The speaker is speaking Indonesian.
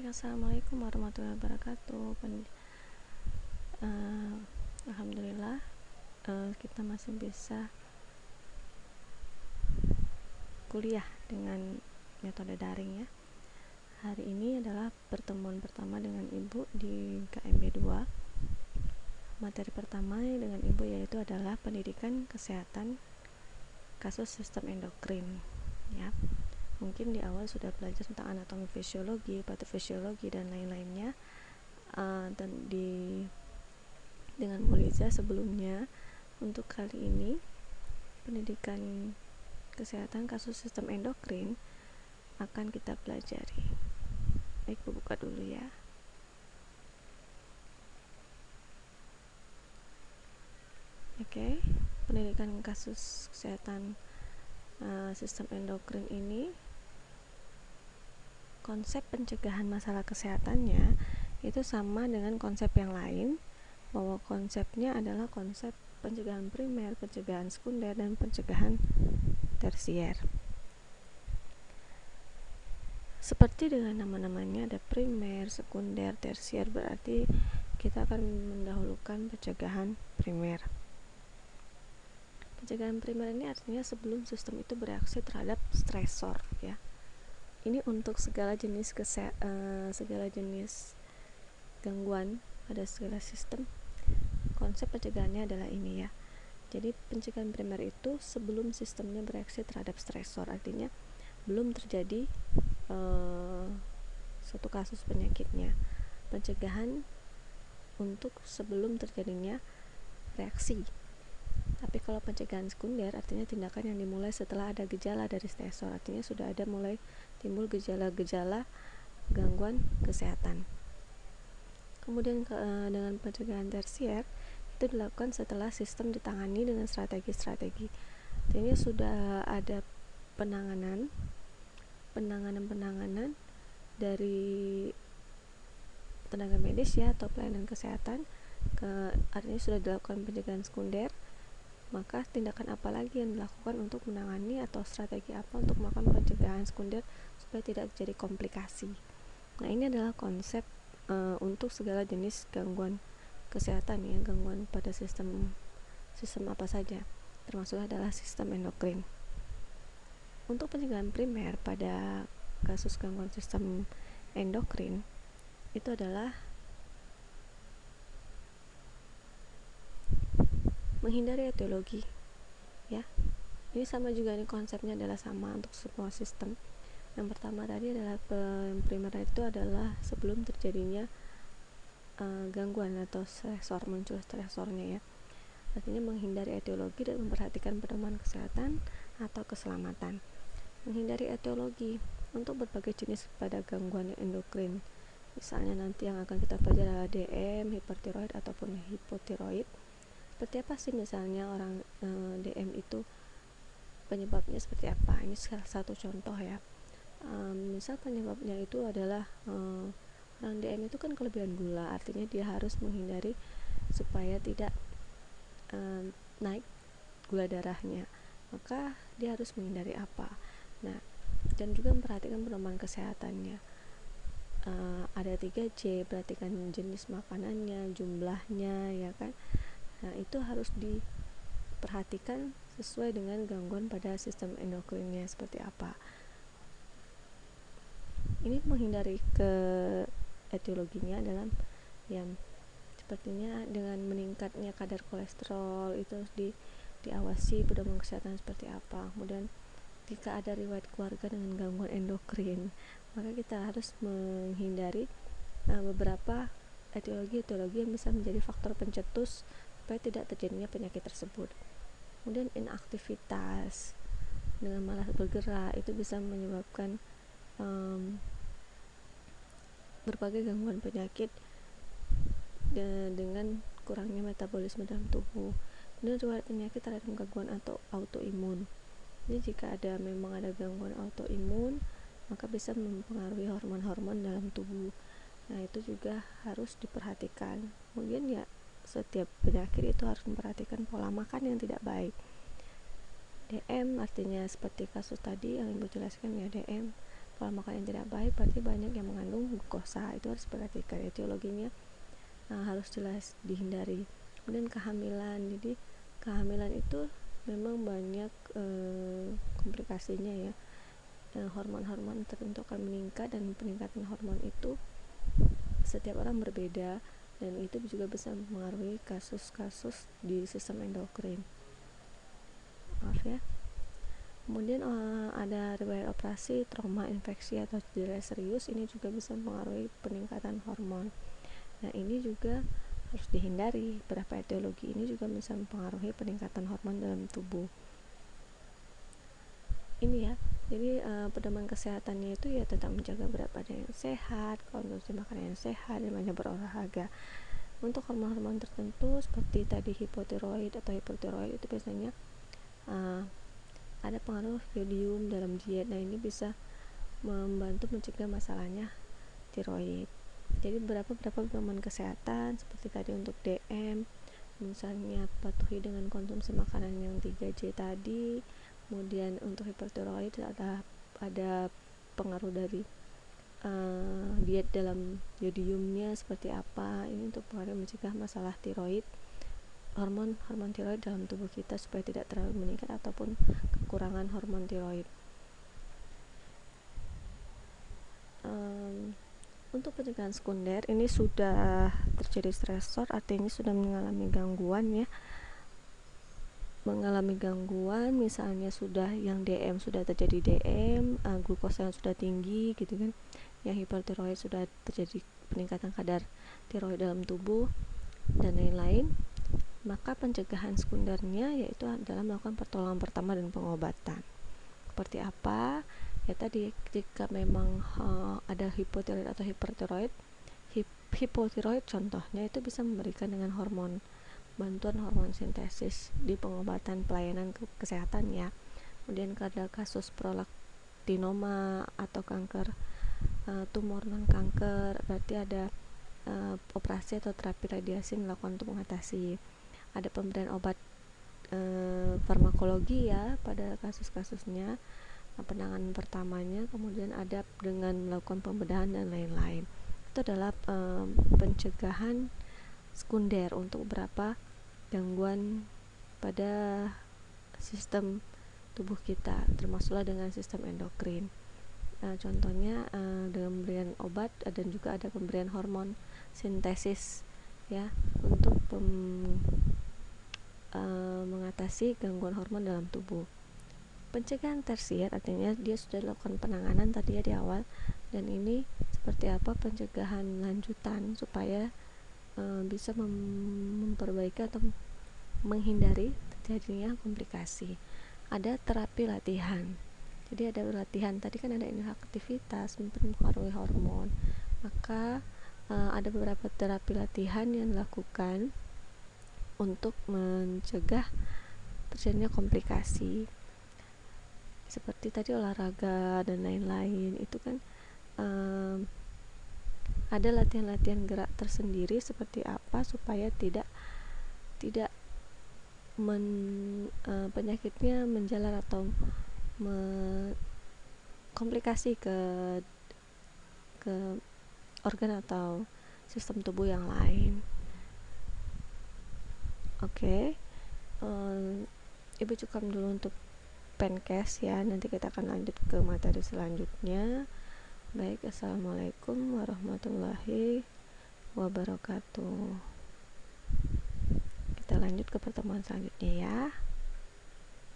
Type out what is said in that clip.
Assalamualaikum warahmatullahi wabarakatuh. Alhamdulillah, kita masih bisa kuliah dengan metode daring ya. Hari ini adalah pertemuan pertama dengan Ibu di KMB 2. Materi pertama dengan Ibu yaitu adalah pendidikan kesehatan kasus sistem endokrin ya. Mungkin di awal sudah belajar tentang anatomi fisiologi, patofisiologi dan lain-lainnya. Dan dengan Muliza sebelumnya, untuk kali ini pendidikan kesehatan kasus sistem endokrin akan kita pelajari. Baik, buka dulu ya. Oke, pendidikan kasus kesehatan sistem endokrin ini, konsep pencegahan masalah kesehatannya itu sama dengan konsep yang lain, bahwa konsepnya adalah konsep pencegahan primer, pencegahan sekunder, dan pencegahan tersier. Seperti dengan nama-namanya, ada primer, sekunder, tersier, berarti kita akan mendahulukan pencegahan primer. Pencegahan primer ini artinya sebelum sistem itu bereaksi terhadap stresor ya. Ini untuk segala jenis gangguan pada segala sistem. Konsep pencegahannya adalah ini ya. Jadi pencegahan primer itu sebelum sistemnya bereaksi terhadap stresor, artinya belum terjadi suatu kasus penyakitnya. Pencegahan untuk sebelum terjadinya reaksi. Tapi kalau pencegahan sekunder artinya tindakan yang dimulai setelah ada gejala dari stresor, artinya sudah ada mulai timbul gejala-gejala gangguan kesehatan. Kemudian dengan pencegahan tersier itu dilakukan setelah sistem ditangani dengan strategi-strategi. Artinya sudah ada penanganan dari tenaga medis ya, atau pelayanan kesehatan, artinya sudah dilakukan pencegahan sekunder. Maka tindakan apa lagi yang dilakukan untuk menangani, atau strategi apa untuk melakukan pencegahan sekunder supaya tidak terjadi komplikasi. Nah, ini adalah konsep untuk segala jenis gangguan kesehatan ya, gangguan pada sistem apa saja, termasuk adalah sistem endokrin. Untuk pencegahan primer pada kasus gangguan sistem endokrin itu adalah menghindari etiologi ya. Ini sama juga, ini konsepnya adalah sama untuk semua sistem. Yang pertama tadi adalah primer itu adalah sebelum terjadinya gangguan atau stresor, muncul stresornya ya. Artinya menghindari etiologi dan memperhatikan pedoman kesehatan atau keselamatan. Menghindari etiologi untuk berbagai jenis pada gangguan endokrin. Misalnya nanti yang akan kita pelajari adalah DM, hipertiroid ataupun hipotiroid. Seperti apa sih misalnya orang DM itu penyebabnya seperti apa? Ini salah satu contoh ya. Misal penyebabnya itu adalah orang DM itu kan kelebihan gula, artinya dia harus menghindari supaya tidak naik gula darahnya. Maka dia harus menghindari apa? Nah, dan juga memperhatikan pedoman kesehatannya. Ada 3J, perhatikan jenis makanannya, jumlahnya ya kan. Nah, itu harus diperhatikan sesuai dengan gangguan pada sistem endokrinnya seperti apa. Ini menghindari ke etiologinya dalam yang sepertinya dengan meningkatnya kadar kolesterol itu harus diawasi pedoman kesehatan seperti apa. Kemudian jika ada riwayat keluarga dengan gangguan endokrin, maka kita harus menghindari beberapa etiologi yang bisa menjadi faktor pencetus supaya tidak terjadinya penyakit tersebut. Kemudian inaktivitas dengan malas bergerak itu bisa menyebabkan berbagai gangguan penyakit dengan kurangnya metabolisme dalam tubuh. Kemudian riwayat penyakit terhadap gangguan atau autoimun. Jadi jika memang ada gangguan autoimun, maka bisa mempengaruhi hormon-hormon dalam tubuh. Nah, itu juga harus diperhatikan. Kemudian ya, setiap penyakit itu harus memperhatikan pola makan yang tidak baik. DM artinya seperti kasus tadi yang Ibu jelaskan ya, DM Kalau makanan yang tidak baik berarti banyak yang mengandung glukosa, itu harus diperhatikan. Etiologinya harus jelas dihindari. Kemudian kehamilan, jadi kehamilan itu memang banyak komplikasinya ya. Hormon-hormon tertentu akan meningkat, dan peningkatan hormon itu setiap orang berbeda, dan itu juga bisa mempengaruhi kasus-kasus di sistem endokrin. Maaf ya. Kemudian ada riwayat operasi, trauma, infeksi, atau cedera serius, ini juga bisa mempengaruhi peningkatan hormon. Nah, ini juga harus dihindari. Beberapa etiologi ini juga bisa mempengaruhi peningkatan hormon dalam tubuh. Ini ya, jadi pedoman kesehatannya itu ya tetap menjaga berat badan yang sehat, konsumsi makanan yang sehat, dan banyak berolahraga. Untuk hormon-hormon tertentu seperti tadi hipotiroid atau hipertiroid, itu biasanya ada pengaruh yodium dalam diet. Nah, ini bisa membantu mencegah masalahnya tiroid. Jadi beberapa pedoman kesehatan seperti tadi untuk DM, misalnya patuhi dengan konsumsi makanan yang 3J tadi. Kemudian untuk hipertiroid ada pengaruh dari diet dalam yodiumnya seperti apa. Ini untuk pengaruh mencegah masalah tiroid, hormon tiroid dalam tubuh kita supaya tidak terlalu meningkat ataupun kekurangan hormon tiroid. Untuk pencegahan sekunder, ini sudah terjadi stresor, artinya sudah mengalami gangguan ya. Mengalami gangguan, misalnya sudah yang DM sudah terjadi DM, glukosa yang sudah tinggi gitu kan. Yang hipertiroid sudah terjadi peningkatan kadar tiroid dalam tubuh dan lain-lain. Maka pencegahan sekundernya yaitu adalah melakukan pertolongan pertama dan pengobatan. Seperti apa? Ya tadi, jika memang ada hipotiroid atau hipertiroid, hipotiroid contohnya itu bisa memberikan dengan bantuan hormon sintesis di pengobatan pelayanan kesehatan ya. Kemudian ada kasus prolaktinoma atau kanker tumor non kanker, berarti ada operasi atau terapi radiasi dilakukan untuk mengatasi. Ada pemberian obat farmakologi ya pada kasus-kasusnya, penanganan pertamanya. Kemudian ada dengan melakukan pembedahan dan lain-lain. Itu adalah pencegahan sekunder untuk beberapa gangguan pada sistem tubuh kita, termasuklah dengan sistem endokrin. Contohnya dengan pemberian obat dan juga ada pemberian hormon sintesis ya untuk mengatasi gangguan hormon dalam tubuh. Pencegahan tersier artinya dia sudah dilakukan penanganan tadi ya di awal, dan ini seperti apa pencegahan lanjutan supaya bisa memperbaiki atau menghindari terjadinya komplikasi. Ada terapi latihan. Jadi ada latihan tadi kan, ada aktivitas mempengaruhi hormon. Maka ada beberapa terapi latihan yang dilakukan untuk mencegah terjadinya komplikasi. Seperti tadi olahraga dan lain-lain, itu kan ada latihan-latihan gerak tersendiri seperti apa supaya tidak penyakitnya menjalar atau komplikasi ke organ atau sistem tubuh yang lain. Oke. Ibu cukup dulu untuk pencast ya, nanti kita akan lanjut ke materi selanjutnya. Baik, assalamualaikum warahmatullahi wabarakatuh. Kita lanjut ke pertemuan selanjutnya ya.